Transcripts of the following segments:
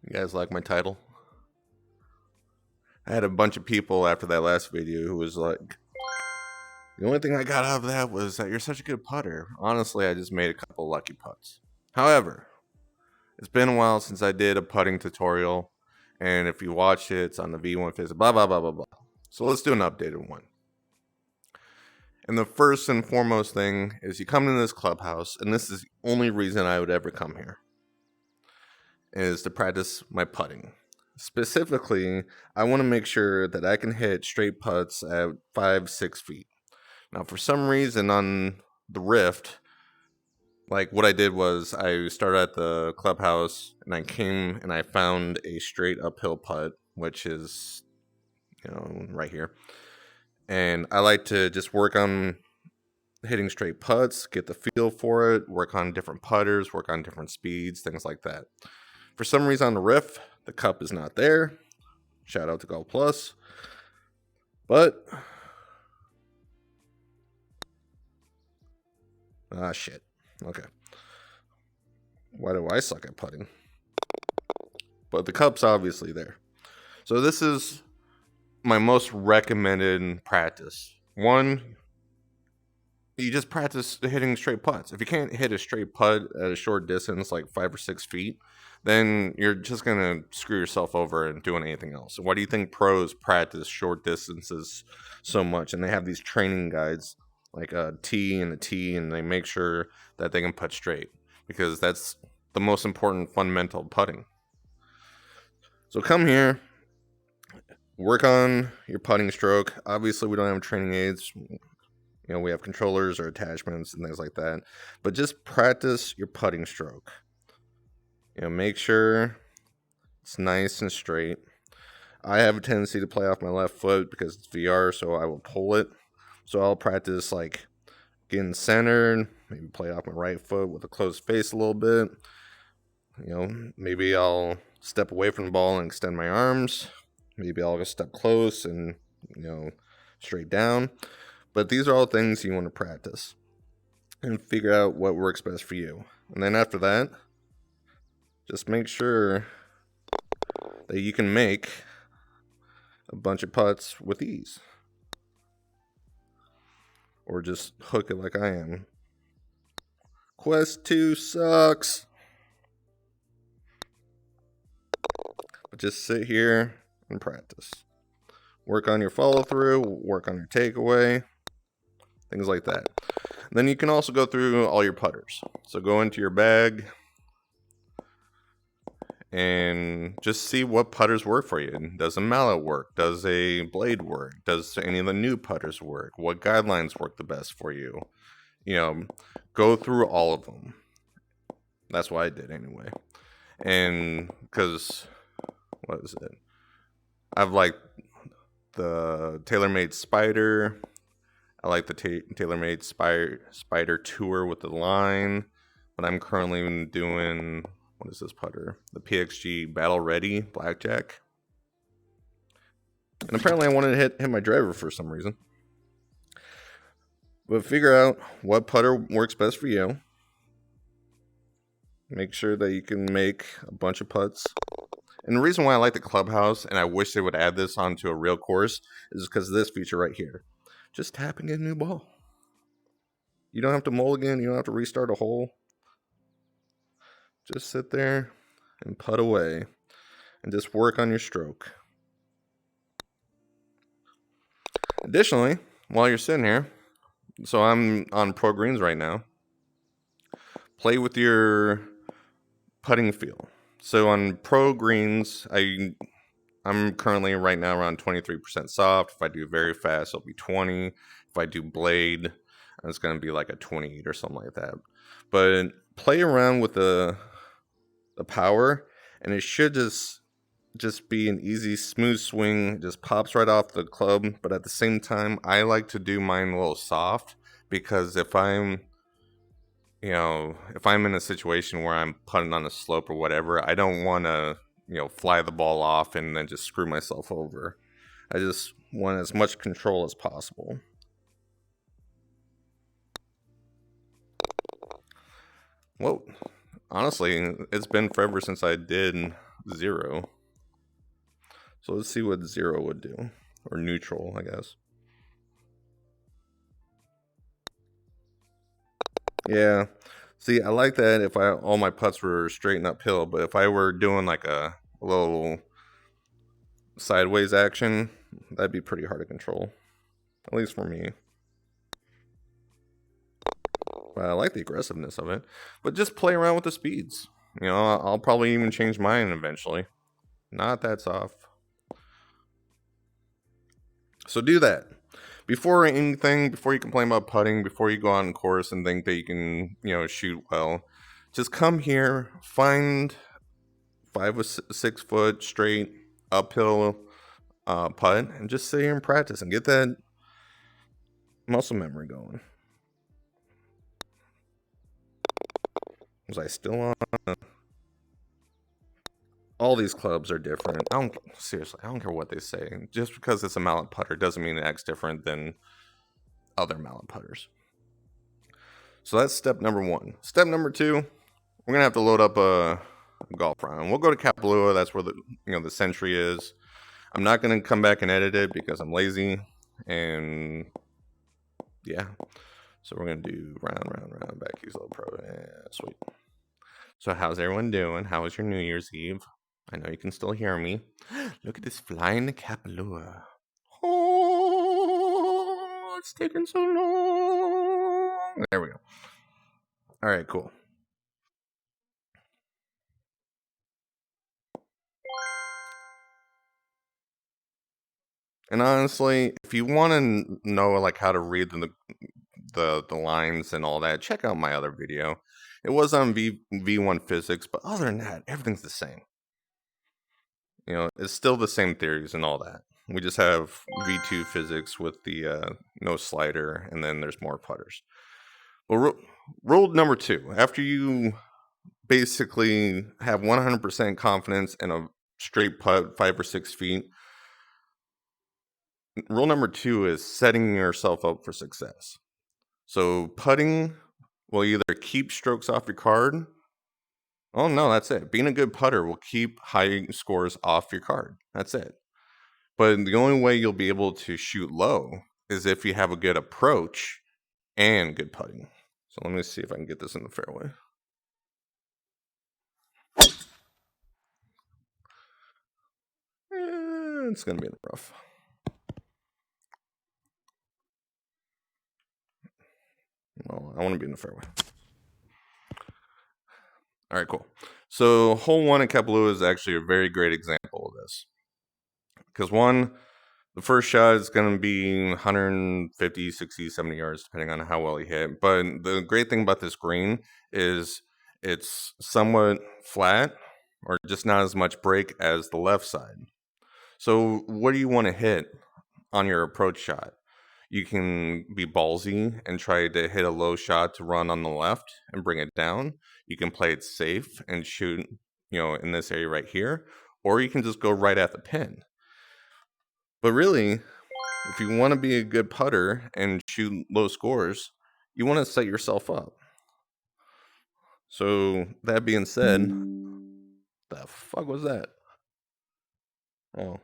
You guys like my title? I had a bunch of people after that last video who was like, the only thing I got out of that was that you're such a good putter. Honestly, I just made a couple lucky putts. However, it's been a while since I did a putting tutorial, and if you watch it, it's on the V150, blah, blah, blah, blah, blah. So let's do an updated one. And the first and foremost thing is you come into this clubhouse, and this is the only reason I would ever come here, is to practice my putting. Specifically, I want to make sure that I can hit straight putts at 5-6 feet. Now, for some reason on the Rift, like what I did was I started at the clubhouse and I came and I found a straight uphill putt, which is, right here. And I like to just work on hitting straight putts, get the feel for it, work on different putters, work on different speeds, things like that. For some reason on the Rift, the cup is not there. Shout out to Golf Plus. But shit. Okay. Why do I suck at putting? But the cup's obviously there. So this is my most recommended practice. One, you just practice hitting straight putts. If you can't hit a straight putt at a short distance, like 5 or 6 feet, then you're just going to screw yourself over and doing anything else. Why do you think pros practice short distances so much? And they have these training guides, like a tee and a tee, and they make sure that they can putt straight, because that's the most important fundamental of putting. So come here, work on your putting stroke. Obviously, we don't have training aids. We have controllers or attachments and things like that. But just practice your putting stroke. Make sure it's nice and straight. I have a tendency to play off my left foot because it's VR, so I will pull it. So I'll practice like getting centered, maybe play off my right foot with a closed face a little bit. Maybe I'll step away from the ball and extend my arms. Maybe I'll just step close and, straight down. But these are all things you want to practice and figure out what works best for you. And then after that, just make sure that you can make a bunch of putts with ease. Or just hook it like I am. Quest 2 sucks. But just sit here and practice. Work on your follow through, work on your takeaway, things like that. And then you can also go through all your putters. So go into your bag and just see what putters work for you. Does a mallet work? Does a blade work? Does any of the new putters work? What guidelines work the best for you? Go through all of them. That's what I did anyway. And because, what is it? I've liked the TaylorMade Spider. I like the TaylorMade Spider Tour with the line. But I'm currently doing, what is this putter? The PXG Battle Ready Blackjack. And apparently I wanted to hit my driver for some reason. But figure out what putter works best for you. Make sure that you can make a bunch of putts. And the reason why I like the clubhouse, and I wish they would add this onto a real course, is because of this feature right here. Just tap and get a new ball. You don't have to mulligan. You don't have to restart a hole. Just sit there and putt away. And just work on your stroke. Additionally, while you're sitting here, so I'm on Pro Greens right now, play with your putting feel. So on Pro Greens, I'm currently right now around 23% soft. If I do very fast, it'll be 20. If I do blade, it's going to be like a 28 or something like that. But play around with the power, and it should just be an easy, smooth swing. It just pops right off the club. But at the same time, I like to do mine a little soft, because if I'm in a situation where I'm putting on a slope or whatever, I don't want to, fly the ball off and then just screw myself over. I just want as much control as possible. Well, honestly, it's been forever since I did 0. So let's see what 0 would do. Or neutral, I guess. Yeah. See, I like that if all my putts were straight and uphill, but if I were doing like a little sideways action, that'd be pretty hard to control. At least for me. But I like the aggressiveness of it. But just play around with the speeds. You know, I'll probably even change mine eventually. Not that soft. So do that. Before anything, before you complain about putting, before you go out on course and think that you can, shoot well, just come here, find 5 or 6 foot straight uphill putt, and just sit here and practice and get that muscle memory going. Was I still on? All these clubs are different. I don't care what they say. Just because it's a mallet putter doesn't mean it acts different than other mallet putters. So that's step number 1. Step number 2, we're gonna have to load up a golf round. We'll go to Kapalua. That's where the Sentry is. I'm not gonna come back and edit it because I'm lazy, and yeah. So we're gonna do round back use low pro. Yeah, sweet. So how's everyone doing? How was your New Year's Eve? I know you can still hear me. Look at this flying to Kapalua. Oh, it's taking so long. There we go. All right, cool. And honestly, if you want to know like how to read the lines and all that, check out my other video. It was on V1 physics, but other than that, everything's the same. It's still the same theories and all that. We just have V2 physics with the no slider, and then there's more putters. Well, rule number 2, after you basically have 100% confidence in a straight putt 5 or 6 feet, rule number 2 is setting yourself up for success. So putting will either keep strokes off your card. Oh no, that's it. Being a good putter will keep high scores off your card. That's it. But the only way you'll be able to shoot low is if you have a good approach and good putting. So let me see if I can get this in the fairway. It's going to be in the rough. Well, I want to be in the fairway. All right, cool. So hole 1 at Kapalua is actually a very great example of this. Because the first shot is going to be 150, 60, 70 yards, depending on how well you hit. But the great thing about this green is it's somewhat flat, or just not as much break as the left side. So what do you want to hit on your approach shot? You can be ballsy and try to hit a low shot to run on the left and bring it down. You can play it safe and shoot, in this area right here. Or you can just go right at the pin. But really, if you want to be a good putter and shoot low scores, you want to set yourself up. So that being said, the fuck was that? Oh,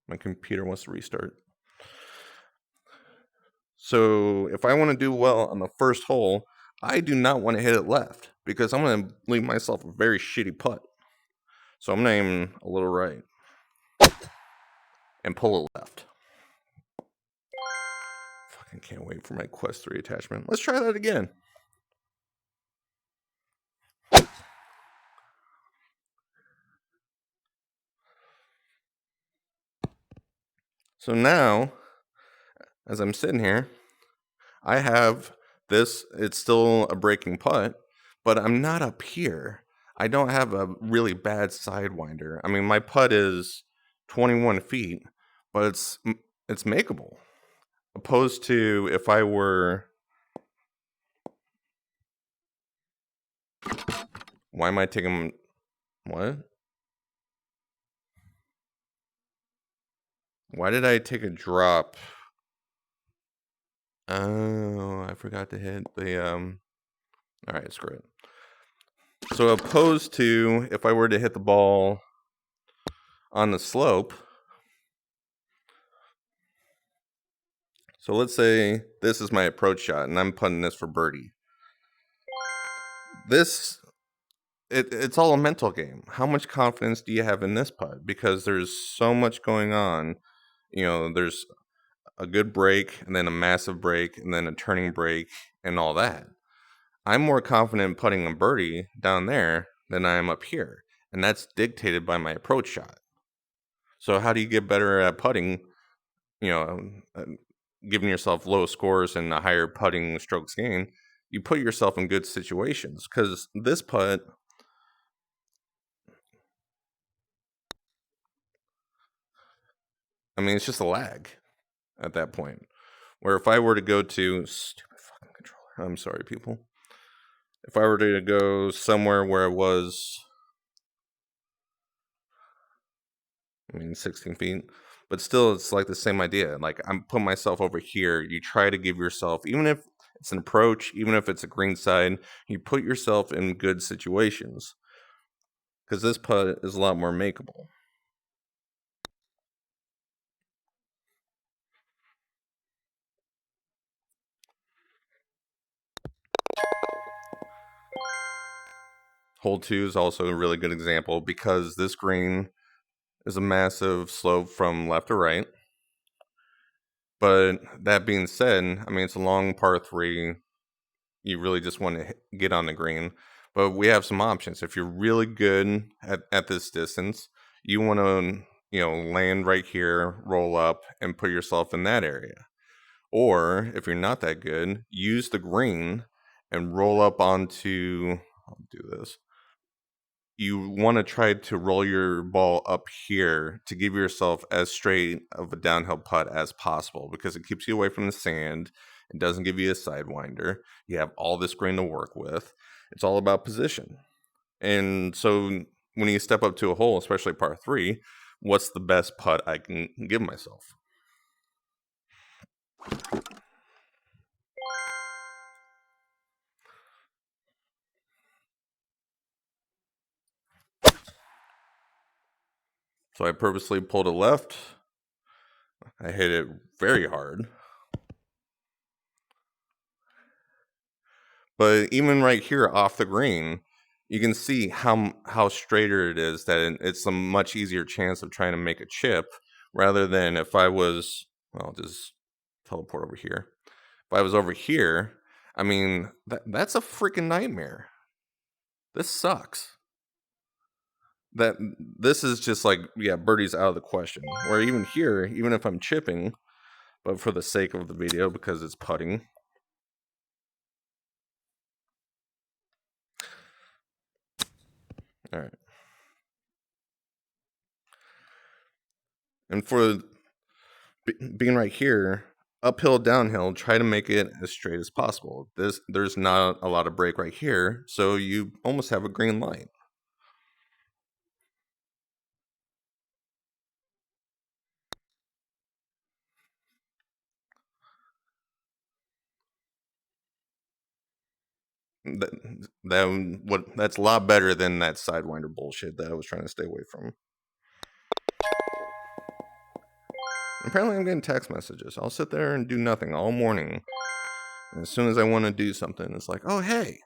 my computer wants to restart. So if I want to do well on the first hole, I do not want to hit it left because I'm going to leave myself a very shitty putt. So I'm going to aim a little right and pull it left. Fucking can't wait for my Quest 3 attachment. Let's try that again. So now, as I'm sitting here, I have this. It's still a breaking putt, but I'm not up here. I don't have a really bad sidewinder. I mean, my putt is 21 feet, but it's makeable. Opposed to if I were... Why am I taking... What? Why did I take a drop? Oh, I forgot to hit the... Alright, screw it. So opposed to if I were to hit the ball on the slope. So let's say this is my approach shot and I'm putting this for birdie. It's all a mental game. How much confidence do you have in this putt? Because there's so much going on. There's a good break and then a massive break and then a turning break and all that. I'm more confident putting a birdie down there than I am up here. And that's dictated by my approach shot. So how do you get better at putting, giving yourself low scores and a higher putting strokes gain? You put yourself in good situations, because this putt, it's just a lag at that point. Where if I were to go to stupid fucking controller, I'm sorry, people. If I were to go somewhere where it was, 16 feet, but still, it's like the same idea. Like, I'm putting myself over here. You try to give yourself, even if it's an approach, even if it's a green side, you put yourself in good situations, because this putt is a lot more makeable. Hole 2 is also a really good example, because this green is a massive slope from left to right. But that being said, it's a long par 3. You really just want to get on the green. But we have some options. If you're really good at this distance, you want to, land right here, roll up, and put yourself in that area. Or if you're not that good, use the green and roll up onto, I'll do this. You want to try to roll your ball up here to give yourself as straight of a downhill putt as possible, because it keeps you away from the sand. It doesn't give you a sidewinder. You have all this green to work with. It's all about position. And so when you step up to a hole, especially par 3, what's the best putt I can give myself? So I purposely pulled it left. I hit it very hard. But even right here off the green, you can see how straighter it is, that it's a much easier chance of trying to make a chip, rather than if I was, well, I'll just teleport over here. If I was over here, that's a freaking nightmare. This sucks. This is just like, birdie's out of the question. Where even here, even if I'm chipping, but for the sake of the video, because it's putting, all right. And for being right here, uphill, downhill, try to make it as straight as possible. There's not a lot of break right here, so you almost have a green light. That's a lot better than that sidewinder bullshit that I was trying to stay away from. Apparently, I'm getting text messages. I'll sit there and do nothing all morning. And as soon as I want to do something, it's like, oh, hey.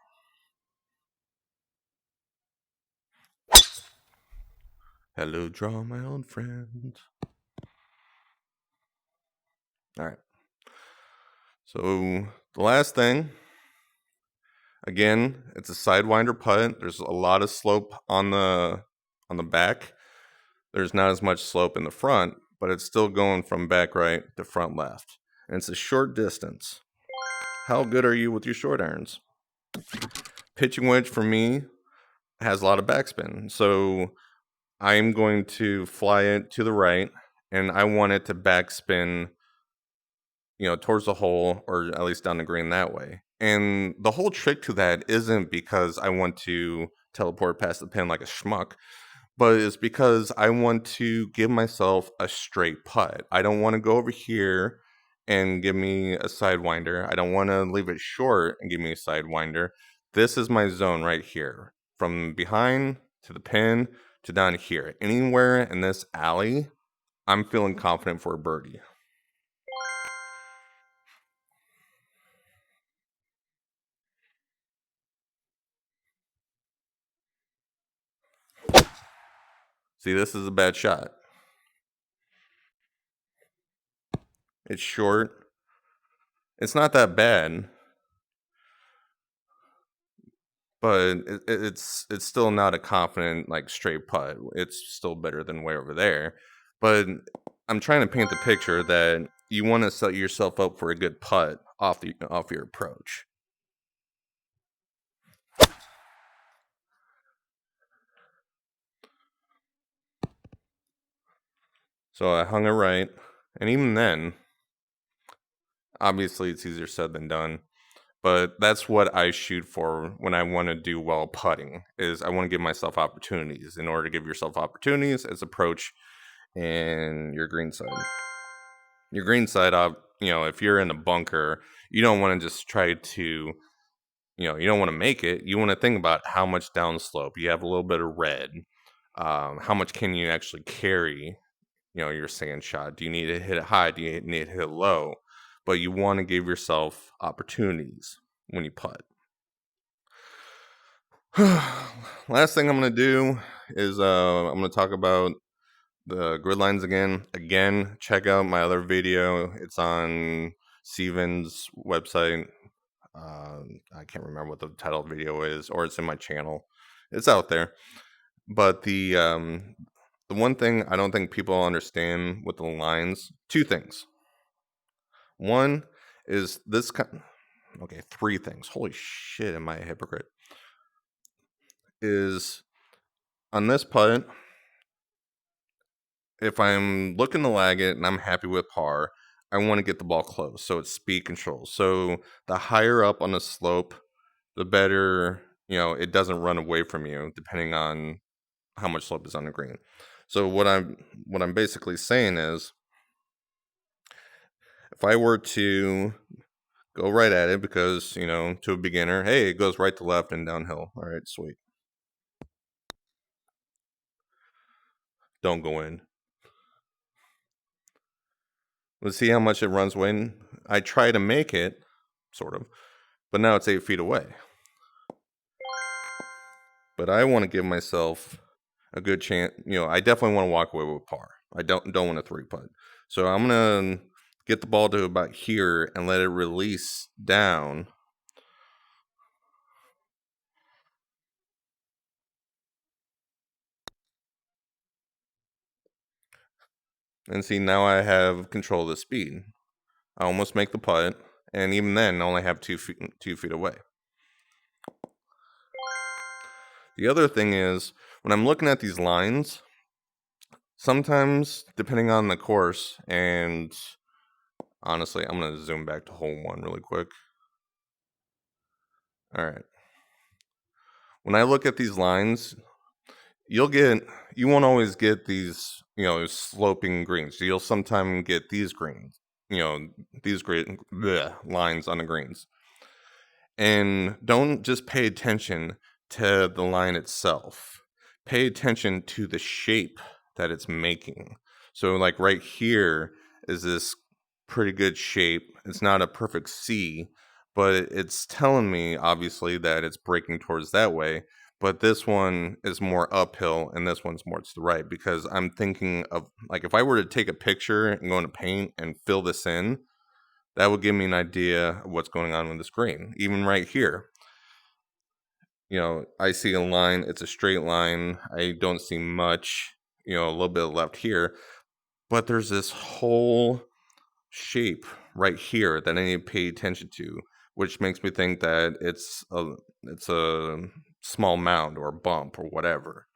Hello, draw, my old friend. All right. So the last thing, again, it's a sidewinder putt. There's a lot of slope on the back. There's not as much slope in the front, but it's still going from back right to front left. And it's a short distance. How good are you with your short irons? Pitching wedge for me has a lot of backspin. So I'm going to fly it to the right, and I want it to backspin, towards the hole, or at least down the green that way. And the whole trick to that isn't because I want to teleport past the pin like a schmuck, but it's because I want to give myself a straight putt. I don't want to go over here and give me a sidewinder. I don't want to leave it short and give me a sidewinder. This is my zone right here. From behind to the pin to down here. Anywhere in this alley, I'm feeling confident for a birdie. See, this is a bad shot. It's short. It's not that bad, but it's still not a confident like straight putt. It's still better than way over there. But I'm trying to paint the picture that you want to set yourself up for a good putt off your approach. So I hung it right, and even then, obviously it's easier said than done. But that's what I shoot for when I want to do well putting. Is I want to give myself opportunities. In order to give yourself opportunities, it's approach and your green side. Your green side, if you're in a bunker, you don't want to just try to, you don't want to make it. You want to think about how much downslope you have, a little bit of red. How much can you actually carry? Your sand shot. Do you need to hit it high? Do you need to hit it low? But you want to give yourself opportunities when you putt. Last thing I'm going to do is I'm going to talk about the grid lines again. Again, check out my other video. It's on Steven's website. I can't remember what the title of the video is, or it's in my channel. It's out there. But the one thing I don't think people understand with the lines, two things. One is this okay, three things. Holy shit, am I a hypocrite? Is on this putt, if I'm looking to lag it and I'm happy with par, I want to get the ball close. So it's speed control. So the higher up on the slope, the better, it doesn't run away from you depending on how much slope is on the green. So what I'm basically saying is, if I were to go right at it, because to a beginner, hey, it goes right to left and downhill. All right, sweet. Don't go in. Let's see how much it runs away. I try to make it, sort of, but now it's 8 feet away. But I want to give myself a good chance. I definitely want to walk away with par. I don't want a 3-putt. So I'm gonna get the ball to about here and let it release down. And see, now I have control of the speed. I almost make the putt, and even then, I only have 2 feet away. The other thing is, when I'm looking at these lines, sometimes, depending on the course, and honestly, I'm going to zoom back to hole 1 really quick. All right. When I look at these lines, you won't always get these, sloping greens. You'll sometimes get these greens, these great lines on the greens. And don't just pay attention to the line itself. Pay attention to the shape that it's making. So like right here is this pretty good shape. It's not a perfect C, but it's telling me obviously that it's breaking towards that way. But this one is more uphill and this one's more to the right, because I'm thinking of, like, if I were to take a picture and go into paint and fill this in, that would give me an idea of what's going on with the screen. Even right here, I see a line. It's a straight line. I don't see much, a little bit left here. But there's this whole shape right here that I need to pay attention to, which makes me think that it's a small mound or a bump or whatever.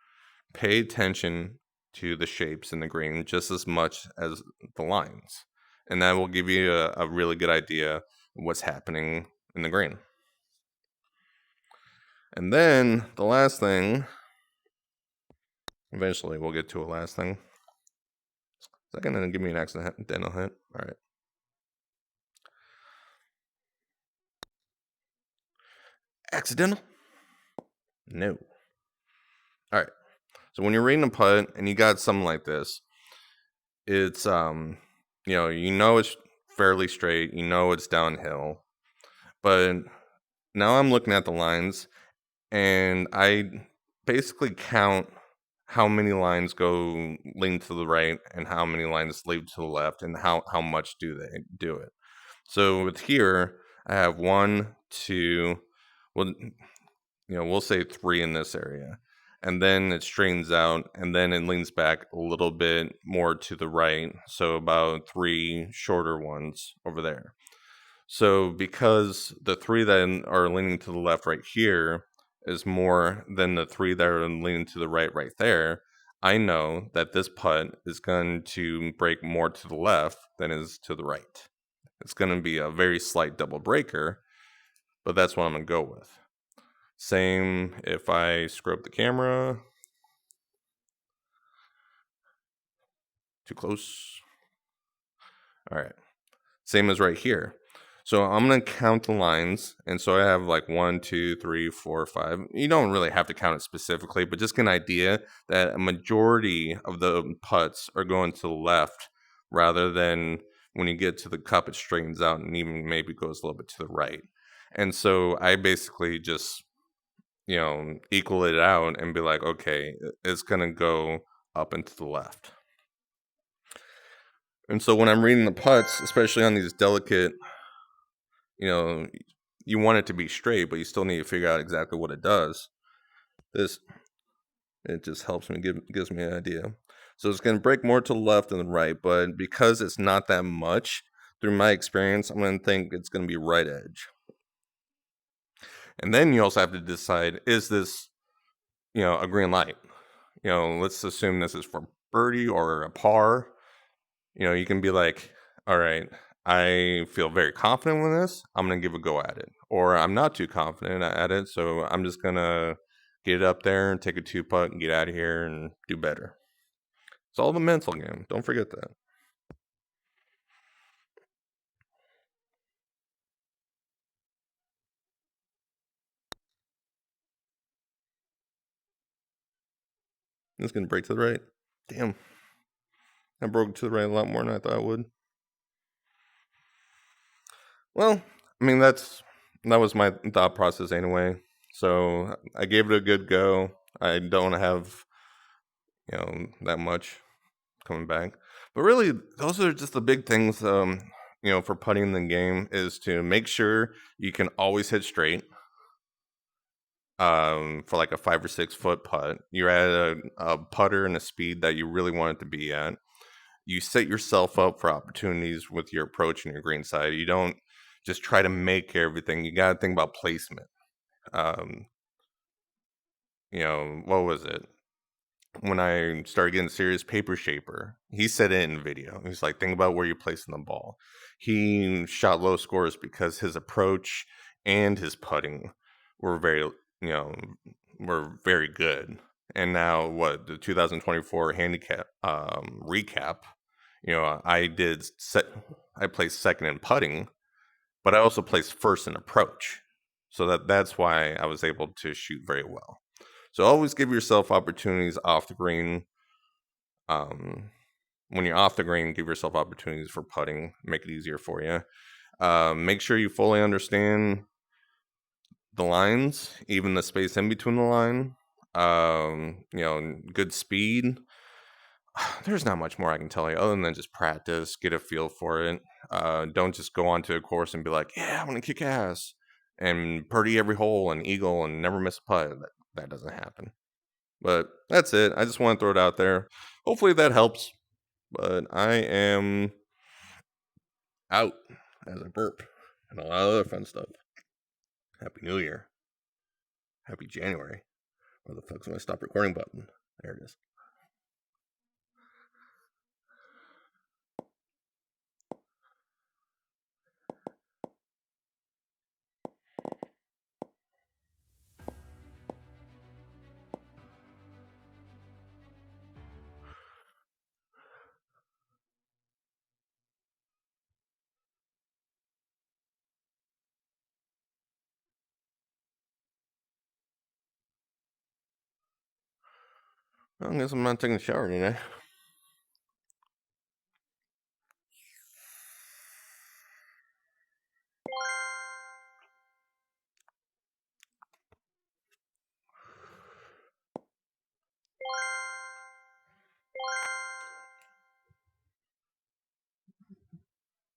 Pay attention to the shapes in the green just as much as the lines, and that will give you a really good idea of what's happening in the green. And then the last thing, eventually we'll get to a last thing. Is that going to give me an accidental hit? All right. Accidental? No. All right. So when you're reading a putt and you got something like this, it's you know it's fairly straight, you know it's downhill, but now I'm looking at the lines and I basically count how many lines go lean to the right and how many lines lean to the left and how much do they do it. So with here, I have one, two, well, we'll say three in this area. And then it straightens out and then it leans back a little bit more to the right. So about three shorter ones over there. So because the three that are leaning to the left right here is more than the three that are leaning to the right there, I know that this putt is going to break more to the left than is to the right. It's going to be a very slight double breaker, but that's what I'm going to go with. Same if I screw up the camera. Too close. All right. Same as right here. So I'm going to count the lines. And so I have like 1, 2, 3, 4, 5. You don't really have to count it specifically, but just get an idea that a majority of the putts are going to the left rather than when you get to the cup, it straightens out and even maybe goes a little bit to the right. And so I basically just, equal it out and be like, okay, it's going to go up and to the left. And so when I'm reading the putts, especially on these delicate, you want it to be straight, but you still need to figure out exactly what it does. It just helps me, gives me an idea. So it's going to break more to the left than the right, but because it's not that much, through my experience, I'm going to think it's going to be right edge. And then you also have to decide, is this, a green light? Let's assume this is for birdie or a par. You can be like, all right, I feel very confident with this. I'm going to give a go at it. Or I'm not too confident at it, so I'm just going to get it up there and take a 2-putt and get out of here and do better. It's all the mental game. Don't forget that. It's going to break to the right. Damn. I broke to the right a lot more than I thought I would. Well, I mean, that was my thought process anyway. So I gave it a good go. I don't have, that much coming back. But really, those are just the big things, for putting the game is to make sure you can always hit straight. For like a 5 or 6 foot putt, you're at a putter and a speed that you really want it to be at. You set yourself up for opportunities with your approach and your green side. You don't just try to make everything. You got to think about placement. Um, what was it? When I started getting serious, Paper Shaper, he said it in video. He's like, think about where you're placing the ball. He shot low scores because his approach and his putting were were very good. And now, the 2024 handicap recap, I placed second in putting, but I also placed first in approach. So that's why I was able to shoot very well. So always give yourself opportunities off the green. When you're off the green, give yourself opportunities for putting, make it easier for you. Make sure you fully understand the lines, even the space in between the line. Good speed. There's not much more I can tell you other than just practice, get a feel for it. Don't just go onto a course and be like, yeah, I'm going to kick ass and birdie every hole and eagle and never miss a putt. That doesn't happen. But that's it. I just want to throw it out there. Hopefully that helps. But I am out as a burp and a lot of other fun stuff. Happy New Year. Happy January. Where the fuck's my stop recording button? There it is. I guess I'm not taking a shower today.